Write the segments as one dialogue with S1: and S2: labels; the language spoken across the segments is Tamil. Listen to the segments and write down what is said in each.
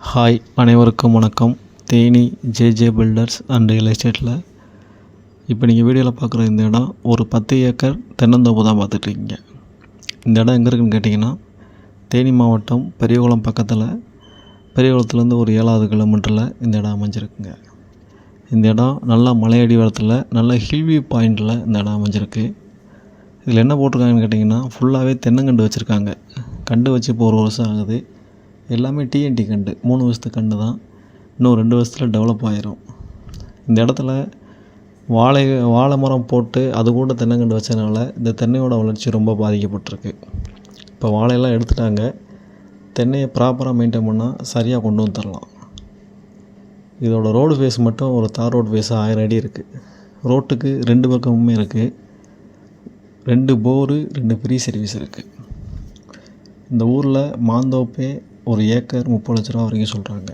S1: ஹாய், அனைவருக்கும் வணக்கம். Theni JJ filters and real எஸ்டேட்டில் இப்போ நீங்கள் வீடியோவில் பார்க்குற இந்த இடம் ஒரு 10 ஏக்கர் தென்னந்தோப்பு தான் பார்த்துட்ருக்கீங்க. இந்த இடம் எங்கே இருக்குதுன்னு கேட்டிங்கன்னா, தேனி மாவட்டம் பெரியகுளம் பக்கத்தில், பெரியகுளத்துலேருந்து ஒரு 7வது கிலோமீட்டரில் இந்த இடம் அமைஞ்சிருக்குங்க. இந்த இடம் நல்லா மலையடிவாரத்தில் நல்ல ஹில்வியூ பாயிண்டில் இந்த இடம் அமைஞ்சிருக்கு. இதில் என்ன போட்டிருக்காங்கன்னு கேட்டிங்கன்னா, ஃபுல்லாகவே தென்னங்கண்டு வச்சுருக்காங்க. கண்டு வச்சு இப்போ 1 வருஷம் ஆகுது. எல்லாமே டிஎன்டி கண்டு, 3 வருஷத்து கண்டு தான். இன்னும் 2 வருஷத்தில் டெவலப் ஆகிரும். இந்த இடத்துல வாழை மரம் போட்டு அது கூட தென்னங்கண்டு வச்சதுனால இந்த தென்னையோட வளர்ச்சி ரொம்ப பாதிக்கப்பட்டிருக்கு. இப்போ வாழையெல்லாம் எடுத்துட்டாங்க. தென்னையை ப்ராப்பராக மெயின்டைன் பண்ணால் சரியாக கொண்டு வந்து தரலாம். இதோட ரோடு ஃபேஸ் மட்டும் ஒரு தார் ரோடு ஃபேஸ் 1000 அடி இருக்குது. ரோட்டுக்கு 2 பக்கமுமே இருக்குது. 2 போரு, 2 ஃப்ரீ சர்வீஸ் இருக்குது. இந்த ஊரில் மாந்தோப்பே ஒரு ஏக்கர் 30 லட்ச ரூபா வரைக்கும் சொல்கிறாங்க.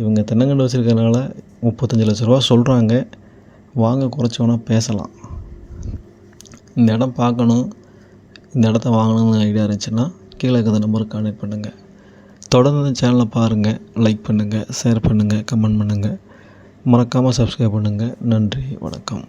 S1: இவங்க தென்னங்கண்டு வச்சுருக்கறனால 35 லட்ச ரூபா சொல்கிறாங்க. வாங்க குறைச்சோன்னா பேசலாம். இந்த இடம் பார்க்கணும், இந்த இடத்த வாங்கணும்னு ஐடியா இருந்துச்சுன்னா கீழே இருக்கிற நம்பருக்கு கான்டெக்ட் பண்ணுங்கள். தொடர்ந்து இந்த சேனலை பாருங்கள், லைக் பண்ணுங்கள், ஷேர் பண்ணுங்கள், கமெண்ட் பண்ணுங்கள். மறக்காமல் சப்ஸ்கிரைப் பண்ணுங்கள். நன்றி, வணக்கம்.